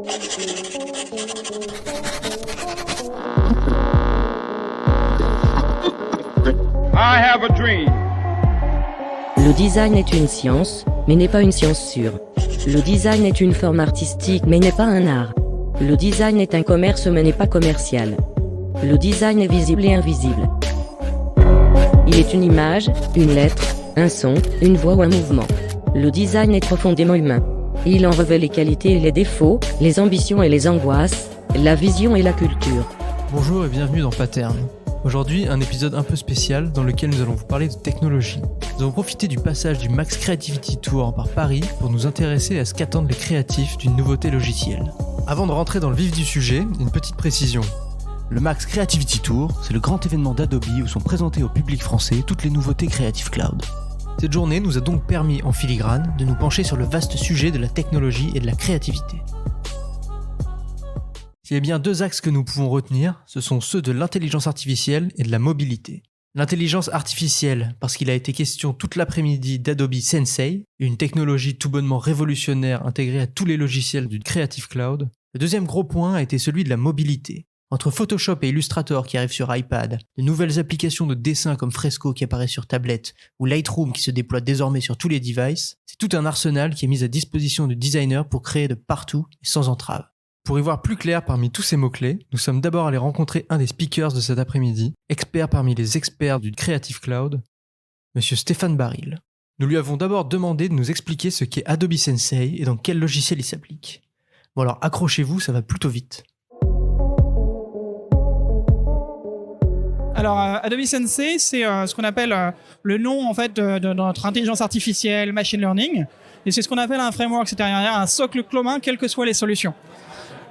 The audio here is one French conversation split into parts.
I have a dream. Le design est une science, mais n'est pas une science sûre. Le design est une forme artistique, mais n'est pas un art. Le design est un commerce, mais n'est pas commercial. Le design est visible et invisible. Il est une image, une lettre, un son, une voix ou un mouvement. Le design est profondément humain. Il en revêt les qualités et les défauts, les ambitions et les angoisses, la vision et la culture. Bonjour et bienvenue dans Pattern. Aujourd'hui, un épisode un peu spécial dans lequel nous allons vous parler de technologie. Nous allons profiter du passage du Max Creativity Tour par Paris pour nous intéresser à ce qu'attendent les créatifs d'une nouveauté logicielle. Avant de rentrer dans le vif du sujet, une petite précision. Le Max Creativity Tour, c'est le grand événement d'Adobe où sont présentées au public français toutes les nouveautés Creative Cloud. Cette journée nous a donc permis, en filigrane, de nous pencher sur le vaste sujet de la technologie et de la créativité. S'il y a bien deux axes que nous pouvons retenir, ce sont ceux de l'intelligence artificielle et de la mobilité. L'intelligence artificielle, parce qu'il a été question toute l'après-midi d'Adobe Sensei, une technologie tout bonnement révolutionnaire intégrée à tous les logiciels du Creative Cloud. Le deuxième gros point a été celui de la mobilité. Entre Photoshop et Illustrator qui arrivent sur iPad, de nouvelles applications de dessin comme Fresco qui apparaît sur tablette, ou Lightroom qui se déploie désormais sur tous les devices, c'est tout un arsenal qui est mis à disposition du designer pour créer de partout et sans entrave. Pour y voir plus clair parmi tous ces mots-clés, nous sommes d'abord allés rencontrer un des speakers de cet après-midi, expert parmi les experts du Creative Cloud, Monsieur Stéphane Baril. Nous lui avons d'abord demandé de nous expliquer ce qu'est Adobe Sensei et dans quel logiciel il s'applique. Bon alors accrochez-vous, ça va plutôt vite. Alors, Adobe Sensei, c'est ce qu'on appelle le nom en fait de notre intelligence artificielle, machine learning, et c'est ce qu'on appelle un framework, c'est-à-dire un socle commun, quelles que soient les solutions.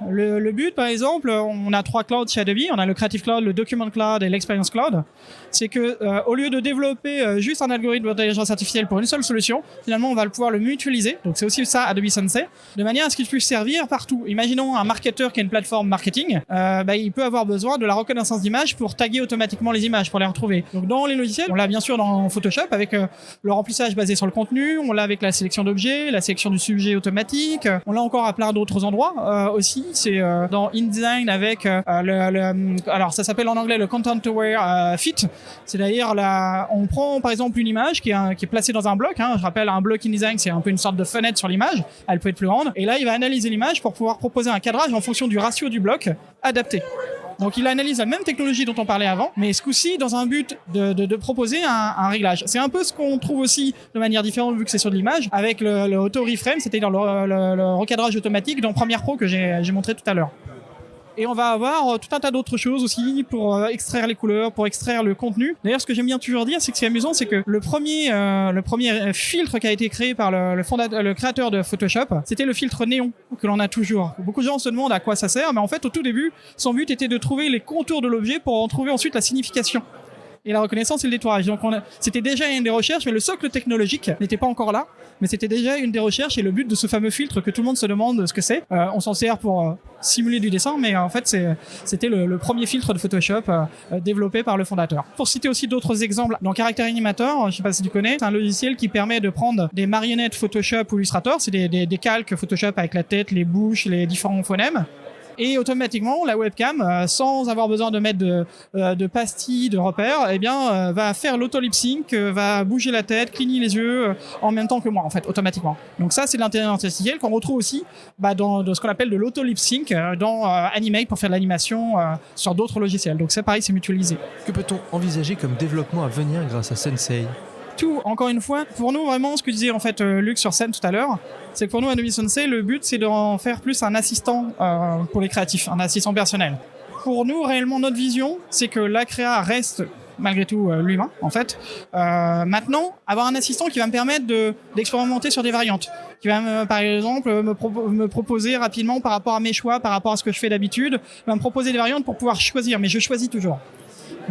Le but, par exemple, on a 3 clouds chez Adobe, on a le Creative Cloud, le Document Cloud et l'Experience Cloud. C'est que au lieu de développer juste un algorithme d'intelligence artificielle pour une seule solution, finalement on va pouvoir le mutualiser. Donc c'est aussi ça Adobe Sensei, de manière à ce qu'il puisse servir partout. Imaginons un marketeur qui a une plateforme marketing, il peut avoir besoin de la reconnaissance d'images pour taguer automatiquement les images, pour les retrouver. Donc dans les logiciels, on l'a bien sûr dans Photoshop avec le remplissage basé sur le contenu, on l'a avec la sélection d'objets, la sélection du sujet automatique, on l'a encore à plein d'autres endroits aussi. C'est dans InDesign avec alors ça s'appelle en anglais le Content Aware Fit. C'est-à-dire on prend par exemple une image qui est placée dans un bloc. Je rappelle, un bloc InDesign, c'est un peu une sorte de fenêtre sur l'image. Elle peut être plus grande. Et là, il va analyser l'image pour pouvoir proposer un cadrage en fonction du ratio du bloc adapté. Donc il analyse la même technologie dont on parlait avant, mais ce coup-ci dans un but de proposer un réglage. C'est un peu ce qu'on trouve aussi de manière différente vu que c'est sur de l'image, avec le auto-reframe, c'est-à-dire le recadrage automatique dans Premiere Pro que j'ai montré tout à l'heure. Et on va avoir tout un tas d'autres choses aussi pour extraire les couleurs, pour extraire le contenu. D'ailleurs, ce que j'aime bien toujours dire, c'est que ce qui est amusant, c'est que le premier filtre qui a été créé par le créateur de Photoshop, c'était le filtre néon que l'on a toujours. Beaucoup de gens se demandent à quoi ça sert, mais en fait, au tout début, son but était de trouver les contours de l'objet pour en trouver ensuite la signification. Et la reconnaissance et le détourage. Donc c'était déjà une des recherches, mais le socle technologique n'était pas encore là. Mais c'était déjà une des recherches et le but de ce fameux filtre que tout le monde se demande ce que c'est. On s'en sert pour simuler du dessin, mais en fait c'était le premier filtre de Photoshop développé par le fondateur. Pour citer aussi d'autres exemples, dans Character Animator, je sais pas si tu connais, c'est un logiciel qui permet de prendre des marionnettes Photoshop ou Illustrator, c'est des calques Photoshop avec la tête, les bouches, les différents phonèmes. Et automatiquement, la webcam, sans avoir besoin de mettre de pastilles, de repères, va faire l'auto-lip-sync, va bouger la tête, cligner les yeux en même temps que moi, en fait, automatiquement. Donc ça, c'est de l'intelligence artificielle qu'on retrouve aussi dans ce qu'on appelle de l'auto-lip-sync dans Animate pour faire de l'animation sur d'autres logiciels. Donc c'est pareil, c'est mutualisé. Que peut-on envisager comme développement à venir grâce à Sensei ? Tout, encore une fois, pour nous vraiment, ce que disait en fait Luc sur scène tout à l'heure, c'est que pour nous Adobe Sensei, le but c'est d'en faire plus un assistant pour les créatifs, un assistant personnel. Pour nous, réellement, notre vision, c'est que la créa reste malgré tout l'humain en fait. Maintenant, avoir un assistant qui va me permettre d'expérimenter sur des variantes, qui va par exemple me proposer rapidement par rapport à mes choix, par rapport à ce que je fais d'habitude, va me proposer des variantes pour pouvoir choisir, mais je choisis toujours.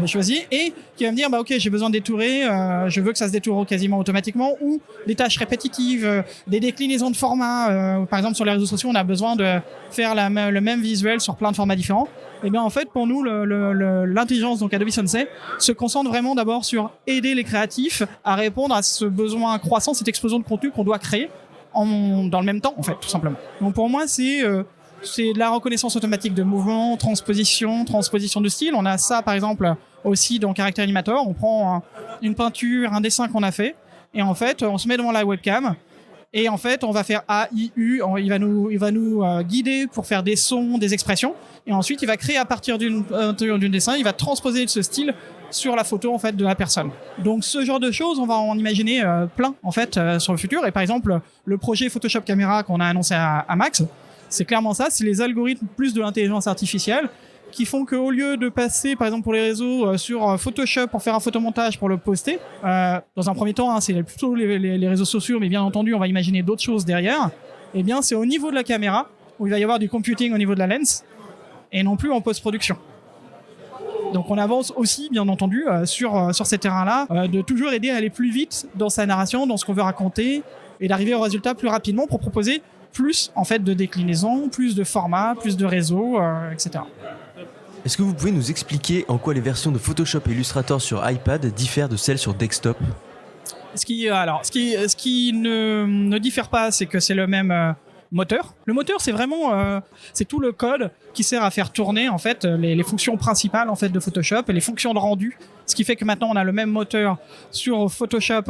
Je choisis et qui va me dire ok, j'ai besoin de détourer, je veux que ça se détourne quasiment automatiquement, ou des tâches répétitives, des déclinaisons de formats, par exemple sur les réseaux sociaux on a besoin de faire le même visuel sur plein de formats différents. Et bien en fait pour nous l'intelligence donc Adobe Sensei se concentre vraiment d'abord sur aider les créatifs à répondre à ce besoin croissant, cette explosion de contenu qu'on doit créer dans le même temps en fait, tout simplement. Donc pour moi c'est c'est de la reconnaissance automatique de mouvement, transposition de style. On a ça par exemple aussi dans Character Animator. On prend une peinture, un dessin qu'on a fait, et en fait on se met devant la webcam. Et en fait, on va faire A, I, U. Il va nous guider pour faire des sons, des expressions. Et ensuite, il va créer à partir d'une dessin. Il va transposer ce style sur la photo en fait de la personne. Donc, ce genre de choses, on va en imaginer plein en fait sur le futur. Et par exemple, le projet Photoshop Camera qu'on a annoncé à Max, c'est clairement ça. C'est les algorithmes plus de l'intelligence artificielle qui font qu'au lieu de passer, par exemple pour les réseaux, sur Photoshop pour faire un photomontage pour le poster, dans un premier temps, c'est plutôt les réseaux sociaux, mais bien entendu, on va imaginer d'autres choses derrière. Eh bien, c'est au niveau de la caméra où il va y avoir du computing au niveau de la lens et non plus en post-production. Donc, on avance aussi, bien entendu, sur ces terrains-là, de toujours aider à aller plus vite dans sa narration, dans ce qu'on veut raconter et d'arriver au résultat plus rapidement pour proposer plus, en fait, de déclinaisons, plus de formats, plus de réseaux, etc. Est-ce que vous pouvez nous expliquer en quoi les versions de Photoshop et Illustrator sur iPad diffèrent de celles sur desktop ? Ce qui ne diffère pas, c'est que c'est le même moteur. Le moteur, c'est vraiment c'est tout le code qui sert à faire tourner en fait les fonctions principales en fait de Photoshop et les fonctions de rendu. Ce qui fait que maintenant on a le même moteur sur Photoshop,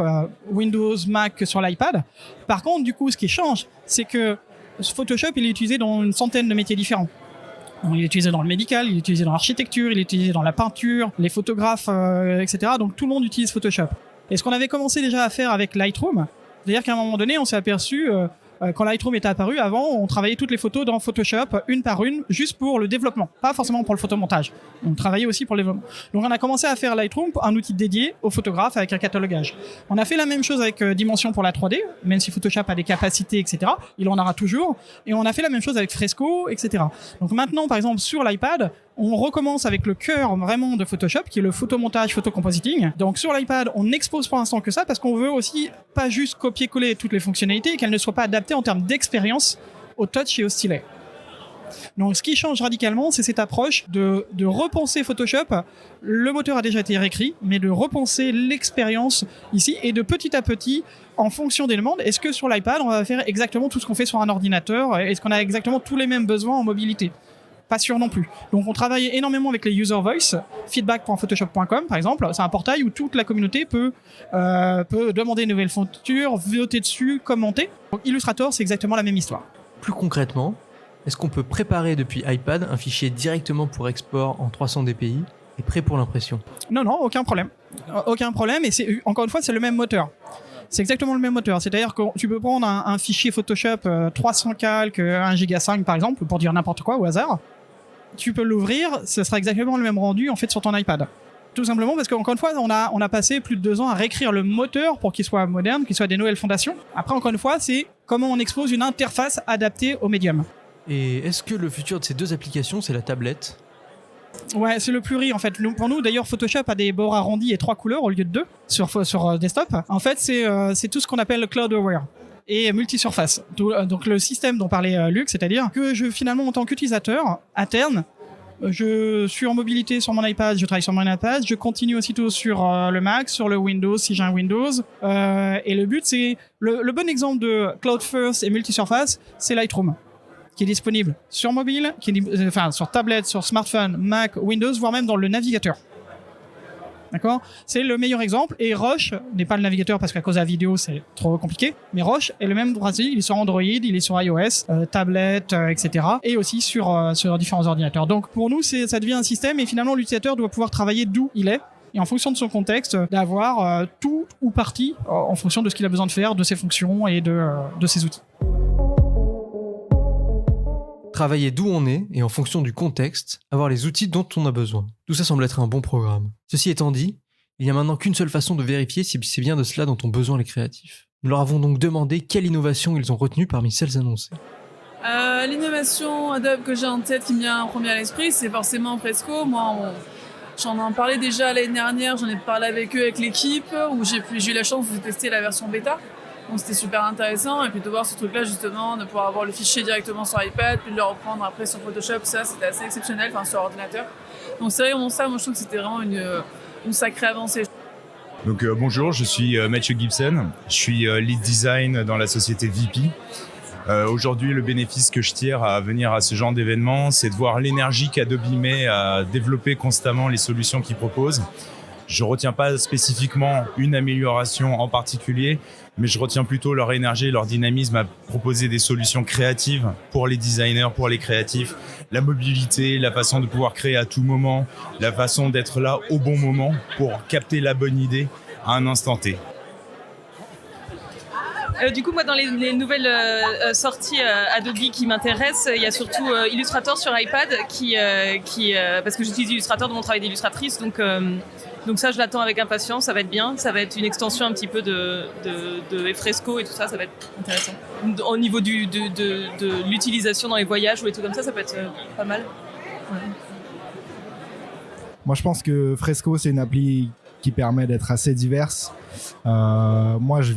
Windows, Mac que sur l'iPad. Par contre, du coup, ce qui change, c'est que Photoshop il est utilisé dans une centaine de métiers différents. Donc, il est utilisé dans le médical, il est utilisé dans l'architecture, il est utilisé dans la peinture, les photographes, etc. Donc tout le monde utilise Photoshop. Et ce qu'on avait commencé déjà à faire avec Lightroom, c'est-à-dire qu'à un moment donné, on s'est aperçu, quand Lightroom était apparu, avant, on travaillait toutes les photos dans Photoshop, une par une, juste pour le développement, pas forcément pour le photomontage. On travaillait aussi pour le développement. Donc on a commencé à faire Lightroom, un outil dédié aux photographes avec un catalogage. On a fait la même chose avec Dimension pour la 3D, même si Photoshop a des capacités, etc. Il en aura toujours. Et on a fait la même chose avec Fresco, etc. Donc maintenant, par exemple, sur l'iPad, on recommence avec le cœur vraiment de Photoshop, qui est le photomontage, photocompositing. Donc sur l'iPad, on n'expose pour l'instant que ça, parce qu'on veut aussi pas juste copier-coller toutes les fonctionnalités, et qu'elles ne soient pas adaptées en termes d'expérience au touch et au stylet. Donc ce qui change radicalement, c'est cette approche de repenser Photoshop. Le moteur a déjà été réécrit, mais de repenser l'expérience ici, et de petit à petit, en fonction des demandes, est-ce que sur l'iPad, on va faire exactement tout ce qu'on fait sur un ordinateur? Est-ce qu'on a exactement tous les mêmes besoins en mobilité? Pas sûr non plus. Donc on travaille énormément avec les user voice, feedback.photoshop.com par exemple. C'est un portail où toute la communauté peut demander une nouvelle feature, voter dessus, commenter. Donc Illustrator, c'est exactement la même histoire. Plus concrètement, est-ce qu'on peut préparer depuis iPad un fichier directement pour export en 300 dpi et prêt pour l'impression? Non, aucun problème. Aucun problème, et encore une fois, c'est le même moteur. C'est exactement le même moteur. C'est-à-dire que tu peux prendre un fichier Photoshop 300 calques, 1 giga 5 par exemple, pour dire n'importe quoi au hasard. Tu peux l'ouvrir, ce sera exactement le même rendu en fait sur ton iPad. Tout simplement parce qu'encore une fois, on a passé plus de 2 ans à réécrire le moteur pour qu'il soit moderne, qu'il soit des nouvelles fondations. Après, encore une fois, c'est comment on expose une interface adaptée au médium. Et est-ce que le futur de ces deux applications, c'est la tablette ? Ouais, c'est le pluri en fait. Pour nous, d'ailleurs, Photoshop a des bords arrondis et 3 couleurs au lieu de 2 sur desktop. En fait, c'est tout ce qu'on appelle le cloud aware et multisurface. Donc le système dont parlait Luc, c'est-à-dire que finalement, en tant qu'utilisateur interne, je suis en mobilité sur mon iPad, je travaille sur mon iPad, je continue aussitôt sur le Mac, sur le Windows si j'ai un Windows. Et le but, c'est le bon exemple de cloud first et multisurface, c'est Lightroom, qui est disponible sur mobile, sur tablette, sur smartphone, Mac, Windows, voire même dans le navigateur. D'accord ? C'est le meilleur exemple. Et Roche n'est pas le navigateur parce qu'à cause de la vidéo, c'est trop compliqué. Mais Roche est le même principe. Il est sur Android, il est sur iOS, tablette, etc. Et aussi sur différents ordinateurs. Donc pour nous, ça devient un système et finalement, l'utilisateur doit pouvoir travailler d'où il est. Et en fonction de son contexte, d'avoir tout ou partie en fonction de ce qu'il a besoin de faire, de ses fonctions et de ses outils. Travailler d'où on est et en fonction du contexte, avoir les outils dont on a besoin. Tout ça semble être un bon programme. Ceci étant dit, il n'y a maintenant qu'une seule façon de vérifier si c'est bien de cela dont ont besoin les créatifs. Nous leur avons donc demandé quelle innovation ils ont retenue parmi celles annoncées. L'innovation Adobe que j'ai en tête qui me vient en premier à l'esprit, c'est forcément Fresco. Moi, j'en ai parlé déjà l'année dernière, j'en ai parlé avec eux, avec l'équipe, où j'ai eu la chance de tester la version bêta. Donc c'était super intéressant, et puis de voir ce truc-là justement, de pouvoir avoir le fichier directement sur iPad, puis de le reprendre après sur Photoshop, ça c'était assez exceptionnel, sur ordinateur. Donc c'est vraiment ça, moi je trouve que c'était vraiment une sacrée avancée. Donc bonjour, je suis Mathieu Gibson, je suis lead design dans la société VP. Aujourd'hui, le bénéfice que je tire à venir à ce genre d'événement, c'est de voir l'énergie qu'Adobe met à développer constamment les solutions qu'ils proposent. Je retiens pas spécifiquement une amélioration en particulier, mais je retiens plutôt leur énergie, leur dynamisme à proposer des solutions créatives pour les designers, pour les créatifs, la mobilité, la façon de pouvoir créer à tout moment, la façon d'être là au bon moment pour capter la bonne idée à un instant T. Du coup, moi, dans les nouvelles sorties Adobe qui m'intéressent, il y a surtout Illustrator sur iPad parce que j'utilise Illustrator dans mon travail d'illustratrice, donc ça, je l'attends avec impatience, ça va être bien. Ça va être une extension un petit peu de Fresco et tout ça, ça va être intéressant. Au niveau de l'utilisation dans les voyages ou les trucs comme ça peut être pas mal. Ouais. Moi, je pense que Fresco, c'est une appli qui permet d'être assez diverse. Moi, je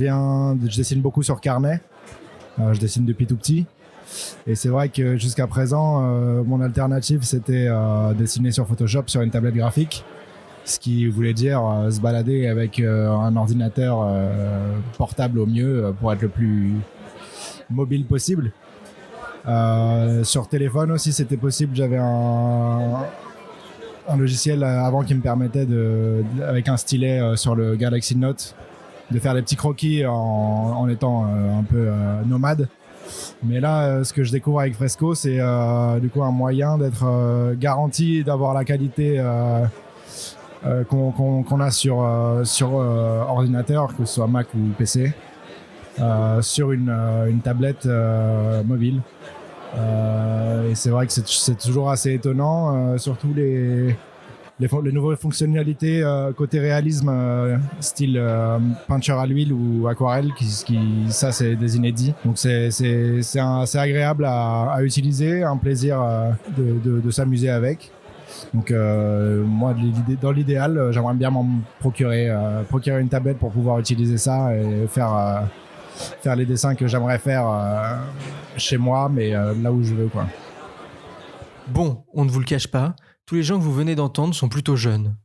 dessine beaucoup sur carnet. Je dessine depuis tout petit. Et c'est vrai que jusqu'à présent, mon alternative, c'était dessiner sur Photoshop sur une tablette graphique. Ce qui voulait dire se balader avec un ordinateur portable au mieux pour être le plus mobile possible. Sur téléphone aussi, c'était possible. J'avais un logiciel avant qui me permettait avec un stylet sur le Galaxy Note de faire des petits croquis en étant un peu nomade. Mais là, ce que je découvre avec Fresco, c'est du coup un moyen d'être garanti d'avoir la qualité qu'on a sur ordinateur, que ce soit Mac ou PC, sur une tablette mobile. Et c'est vrai que c'est toujours assez étonnant, surtout les nouvelles fonctionnalités côté réalisme, style peinture à l'huile ou aquarelle, ça c'est des inédits. Donc c'est agréable à utiliser, un plaisir de s'amuser avec. Donc moi, dans l'idéal, j'aimerais bien m'en procurer une tablette pour pouvoir utiliser ça et faire les dessins que j'aimerais faire chez moi, mais là où je veux, quoi. Bon, on ne vous le cache pas, tous les gens que vous venez d'entendre sont plutôt jeunes.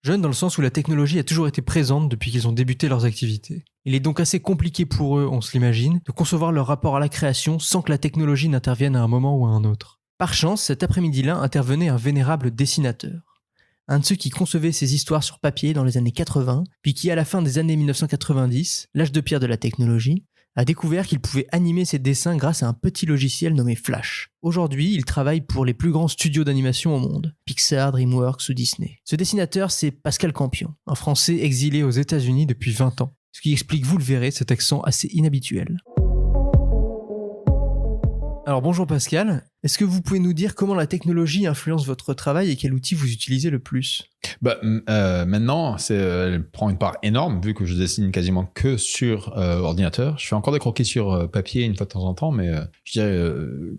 Jeunes dans le sens où la technologie a toujours été présente depuis qu'ils ont débuté leurs activités. Il est donc assez compliqué pour eux, on se l'imagine, de concevoir leur rapport à la création sans que la technologie n'intervienne à un moment ou à un autre. Par chance, cet après-midi-là intervenait un vénérable dessinateur. Un de ceux qui concevait ses histoires sur papier dans les années 80, puis qui, à la fin des années 1990, l'âge de pierre de la technologie, a découvert qu'il pouvait animer ses dessins grâce à un petit logiciel nommé Flash. Aujourd'hui, il travaille pour les plus grands studios d'animation au monde, Pixar, DreamWorks ou Disney. Ce dessinateur, c'est Pascal Campion, un Français exilé aux États-Unis depuis 20 ans, ce qui explique, vous le verrez, cet accent assez inhabituel. Alors bonjour Pascal, est-ce que vous pouvez nous dire comment la technologie influence votre travail et quel outil vous utilisez le plus ? Maintenant, elle prend une part énorme vu que je dessine quasiment que sur ordinateur. Je fais encore des croquis sur papier une fois de temps en temps, mais je dirais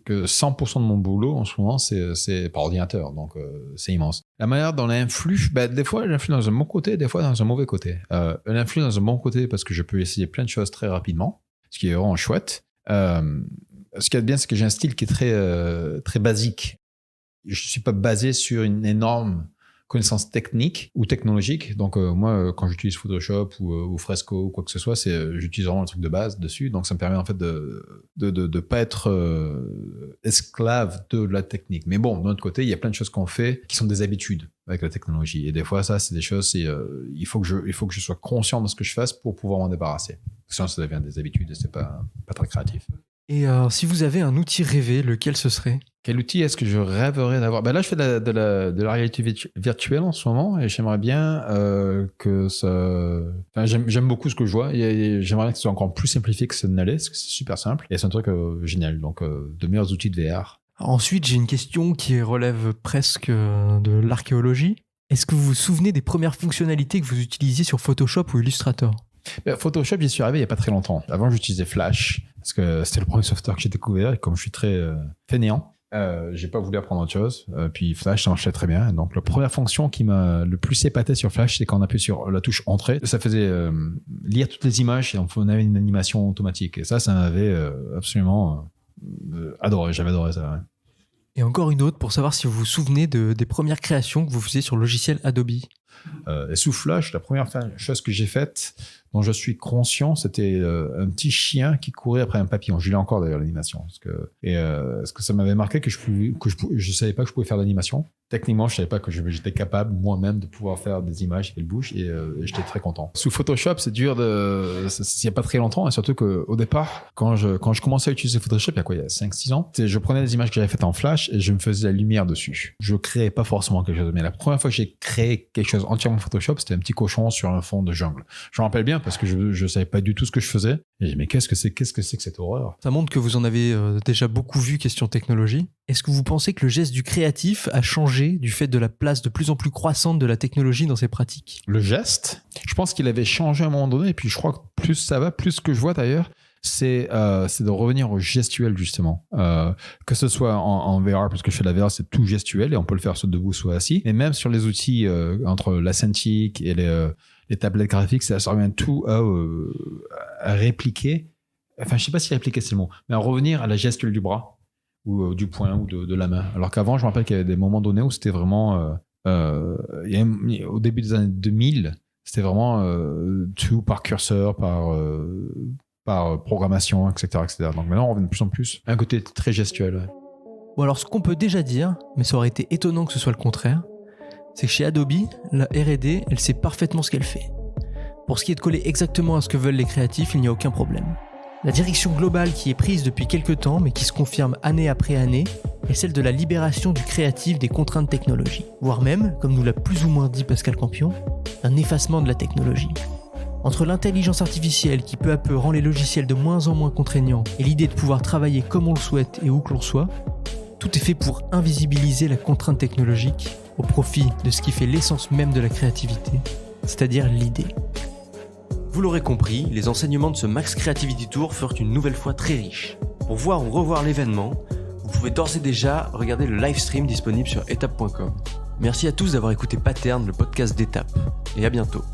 que 100% de mon boulot en ce moment, c'est par ordinateur, donc c'est immense. La manière dont elle influe, des fois, elle influe dans un bon côté, des fois dans un mauvais côté. Elle influe dans un bon côté parce que je peux essayer plein de choses très rapidement, ce qui est vraiment chouette. Ce qui est bien, c'est que j'ai un style qui est très basique. Je suis pas basé sur une énorme connaissance technique ou technologique. Donc moi, quand j'utilise Photoshop ou Fresco ou quoi que ce soit, j'utilise vraiment le truc de base dessus. Donc ça me permet en fait de pas être esclave de la technique. Mais bon, d'un autre côté, il y a plein de choses qu'on fait qui sont des habitudes avec la technologie. Et des fois, ça, c'est des choses. Il faut que je sois conscient de ce que je fasse pour pouvoir m'en débarrasser. Sinon, ça devient des habitudes et c'est pas très créatif. Et si vous avez un outil rêvé, lequel ce serait ? Quel outil est-ce que je rêverais d'avoir ? Là, je fais de la réalité virtuelle en ce moment et j'aimerais bien que ça... j'aime beaucoup ce que je vois et j'aimerais bien que ce soit encore plus simplifié que ça ne l'est, parce que c'est super simple et c'est un truc génial. Donc, de meilleurs outils de VR. Ensuite, j'ai une question qui relève presque de l'archéologie. Est-ce que vous vous souvenez des premières fonctionnalités que vous utilisiez sur Photoshop ou Illustrator ? Photoshop, j'y suis arrivé il n'y a pas très longtemps. Avant, j'utilisais Flash parce que c'était le premier software que j'ai découvert et comme je suis très fainéant, j'ai pas voulu apprendre autre chose. Puis Flash, ça marchait très bien. Donc, la première fonction qui m'a le plus épaté sur Flash, c'est quand on appuie sur la touche Entrée. Ça faisait lire toutes les images et on avait une animation automatique. Et ça m'avait absolument adoré. J'avais adoré ça. Ouais. Et encore une autre pour savoir si vous vous souvenez des premières créations que vous faisiez sur le logiciel Adobe. Et sous Flash, la première chose que j'ai faite, dont je suis conscient, c'était un petit chien qui courait après un papillon. Je l'ai encore d'ailleurs l'animation, parce que ça m'avait marqué que je savais pas que je pouvais faire l'animation. Techniquement, je savais pas que j'étais capable moi-même de pouvoir faire des images et qu'elles bougent, et j'étais très content. Sous Photoshop, c'est dur il y a pas très longtemps, et surtout qu'au départ, quand je commençais à utiliser Photoshop, il y a 5-6 ans, je prenais des images que j'avais faites en Flash et je me faisais la lumière dessus. Je créais pas forcément quelque chose, mais la première fois que j'ai créé quelque chose entièrement en Photoshop, c'était un petit cochon sur un fond de jungle. Je me rappelle bien parce que je savais pas du tout ce que je faisais. Et j'ai dit, mais qu'est-ce que c'est que cette horreur? Ça montre que vous en avez déjà beaucoup vu question technologie. Est-ce que vous pensez que le geste du créatif a changé du fait de la place de plus en plus croissante de la technologie dans ses pratiques? Le geste, je pense qu'il avait changé à un moment donné, et puis je crois que plus ça va, plus ce que je vois d'ailleurs, c'est de revenir au gestuel justement. Que ce soit en VR, parce que je fais de la VR, c'est tout gestuel et on peut le faire soit debout, soit assis. Et même sur les outils entre la Cintiq et les tablettes graphiques, ça revient tout à répliquer. Enfin, je sais pas si répliquer c'est le mot, mais à revenir à la gestuelle du bras ou du poing ou de la main. Alors qu'avant, je me rappelle qu'il y avait des moments donnés où c'était vraiment au début des années 2000, c'était vraiment tout par curseur, par programmation, etc., etc. Donc maintenant, on revient de plus en plus à un côté très gestuel. Ouais. Bon, alors ce qu'on peut déjà dire, mais ça aurait été étonnant que ce soit le contraire, c'est que chez Adobe, la R&D, elle sait parfaitement ce qu'elle fait. Pour ce qui est de coller exactement à ce que veulent les créatifs, il n'y a aucun problème. La direction globale qui est prise depuis quelques temps, mais qui se confirme année après année, est celle de la libération du créatif des contraintes technologiques. Voire même, comme nous l'a plus ou moins dit Pascal Campion, un effacement de la technologie. Entre l'intelligence artificielle qui peu à peu rend les logiciels de moins en moins contraignants et l'idée de pouvoir travailler comme on le souhaite et où que l'on soit, tout est fait pour invisibiliser la contrainte technologique au profit de ce qui fait l'essence même de la créativité, c'est-à-dire l'idée. Vous l'aurez compris, les enseignements de ce Max Creativity Tour furent une nouvelle fois très riches. Pour voir ou revoir l'événement, vous pouvez d'ores et déjà regarder le live stream disponible sur etape.com. Merci à tous d'avoir écouté Pattern, le podcast d'Étape, et à bientôt.